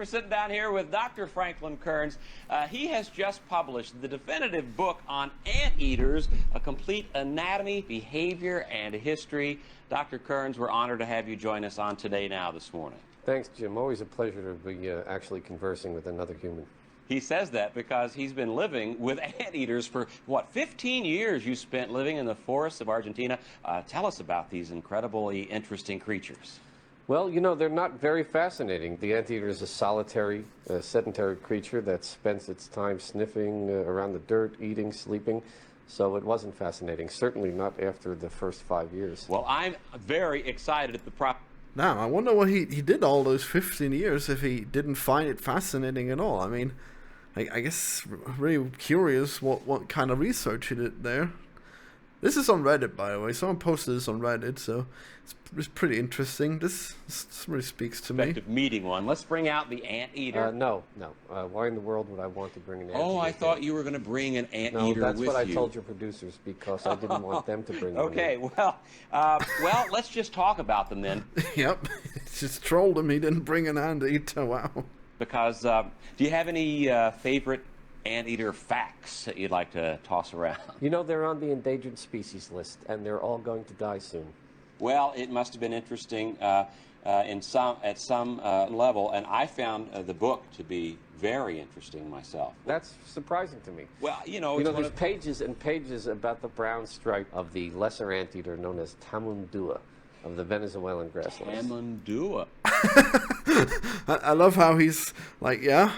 We're sitting down here with Dr. Franklin Kearns. He has just published the definitive book on anteaters, a complete anatomy, behavior, and history. Dr. Kearns, we're honored to have you join us on Today Now this morning. Thanks, Jim. Always a pleasure to be actually conversing with another human. He says that because he's been living with anteaters for, 15 years you spent living in the forests of Argentina. Tell us about these incredibly interesting creatures. Well, you know, they're not very fascinating. The anteater is a solitary, sedentary creature that spends its time sniffing around the dirt, eating, sleeping. So it wasn't fascinating, certainly not after the first 5 years. Well, I'm very excited at the Now, I wonder what he did all those 15 years if he didn't find it fascinating at all. I mean, I guess really curious what kind of research he did there. This is on Reddit, by the way. Someone posted this on Reddit, so it's pretty interesting. This really speaks to me. Effective meeting one. Let's bring out the anteater. No. Why in the world would I want to bring an anteater? Oh, I thought you were going to bring an anteater with you. No, that's what I told your producers because I didn't want them to bring one. Okay, well, let's just talk about them then. Yep, just trolled him. He didn't bring an anteater. Wow. Because do you have any favorite anteater facts that you'd like to toss around? You know, they're on the endangered species list, and they're all going to die soon. Well, it must have been interesting at some level, and I found the book to be very interesting myself. That's surprising to me. Well, there's pages and pages about the brown stripe of the lesser anteater known as Tamundua of the Venezuelan grasslands. Tamundua. I love how he's like, yeah,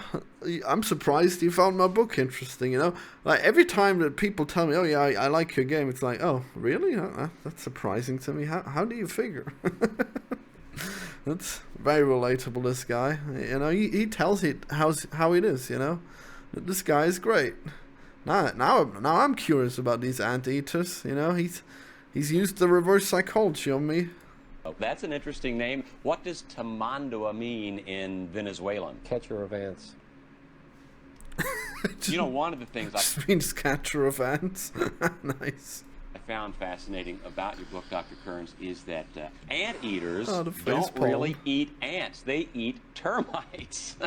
I'm surprised you found my book interesting, you know? Like, every time that people tell me, oh, yeah, I like your game, it's like, oh, really? That's surprising to me. How do you figure? That's very relatable, this guy. You know, he tells it how it is, you know? This guy is great. Now I'm curious about these anteaters, you know? He's used the reverse psychology on me. Oh, that's an interesting name. What does Tamandua mean in Venezuelan? Catcher of ants. One of the things Just means catcher of ants. Nice. I found fascinating about your book, Dr. Kearns, is that anteaters don't palm. really eat ants. They eat termites.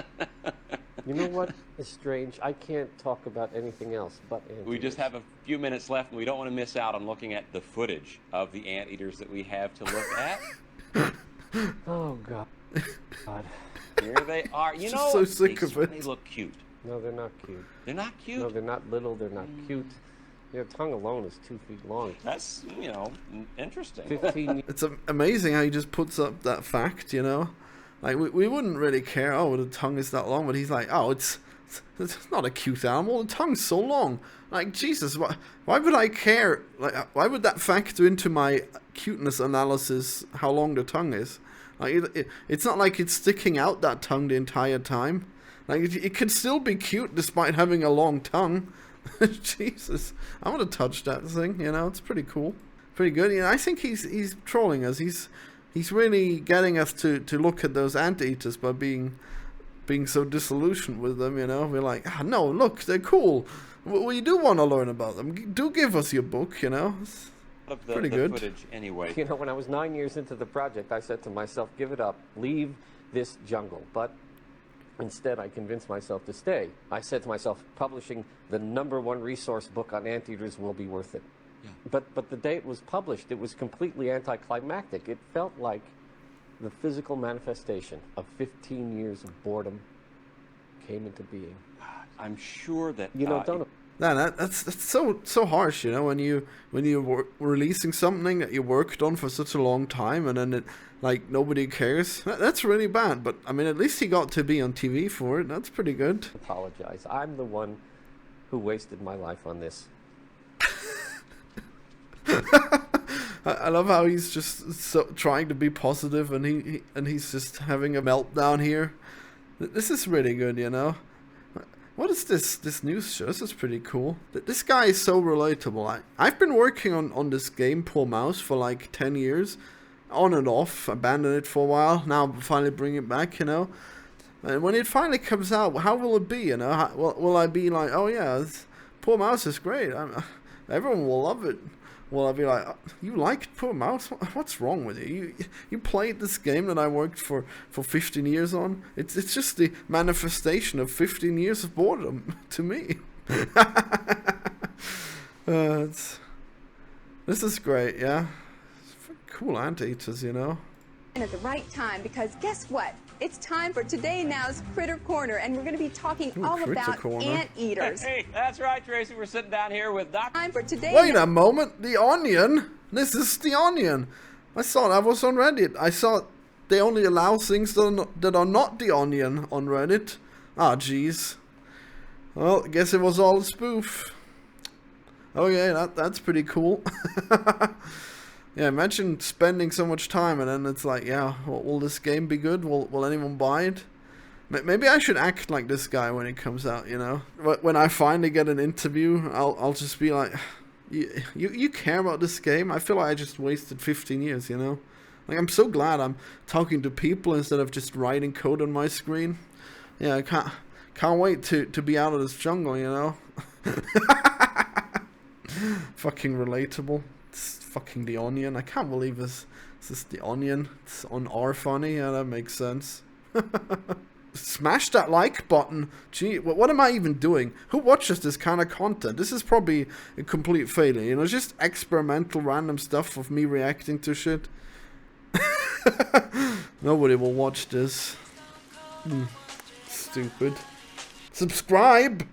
You know what is strange? I can't talk about anything else but anteaters. We just have a few minutes left, and we don't want to miss out on looking at the footage of the anteaters that we have to look at. Oh, God. Here they are. You know, so sick of it. They look cute. No, they're not cute. They're not cute? No, they're not little. They're not cute. Their tongue alone is 2 feet long. That's, interesting. 15 It's amazing how he just puts up that fact, you know? Like, we wouldn't really care, oh, the tongue is that long, but he's like, oh, it's not a cute animal, the tongue's so long. Like, Jesus, why would I care? Like, why would that factor into my cuteness analysis, how long the tongue is? Like, it's not like it's sticking out that tongue the entire time. Like, it could still be cute despite having a long tongue. Jesus, I want to touch that thing, you know, it's pretty cool. Pretty good. You know, I think he's trolling us. He's really getting us to look at those anteaters by being so disillusioned with them, you know. We're like, no, look, they're cool. We do want to learn about them. Do give us your book, you know. It's pretty good. Footage anyway. You know, when I was 9 years into the project, I said to myself, give it up, leave this jungle. But instead, I convinced myself to stay. I said to myself, publishing the #1 resource book on anteaters will be worth it. Yeah. But the day it was published, it was completely anticlimactic. It felt like the physical manifestation of 15 years of boredom came into being. I'm sure that that's so harsh, you know, when you're releasing something that you worked on for such a long time and then it, like, nobody cares. That's really bad. But I mean, at least he got to be on TV for it. That's pretty good. Apologize. I'm the one who wasted my life on this. I love how he's just so trying to be positive, and he's just having a meltdown here. This is really good, you know. What is this news show? This is pretty cool. This guy is so relatable. I've been working on this game, Poor Mouse, for like 10 years, on and off. Abandoned it for a while. Now finally bring it back, you know. And when it finally comes out, how will it be? You know, will I be like, oh yeah, Poor Mouse is great. Everyone will love it. well, I'll be like, you liked Poor Mouse? What's wrong with you? You played this game that I worked for 15 years on? It's just the manifestation of 15 years of boredom to me. This is great, yeah. It's cool anteaters, you know. And at the right time, because guess what? It's time for Today Now's Critter Corner, and we're going to be talking all Critter about Corner. anteaters. Hey, that's right, Tracy. We're sitting down here with Dr. Time for Today Wait a moment, The Onion? This is The Onion. I saw that was on Reddit. I saw they only allow things that are not The Onion on Reddit. Ah, jeez. Well, I guess it was all a spoof. Okay, that's pretty cool. Yeah, imagine spending so much time and then it's like, yeah, will this game be good? Will anyone buy it? Maybe I should act like this guy when it comes out, you know? When I finally get an interview, I'll just be like, you care about this game? I feel like I just wasted 15 years, you know? Like, I'm so glad I'm talking to people instead of just writing code on my screen. Yeah, I can't wait to be out of this jungle, you know? Fucking relatable. It's fucking The Onion. I can't believe this is The Onion. It's on R-Funny. Yeah, that makes sense. Smash that like button. Gee, what am I even doing? Who watches this kind of content? This is probably a complete failure. You know, just experimental random stuff of me reacting to shit. Nobody will watch this. Stupid. Subscribe!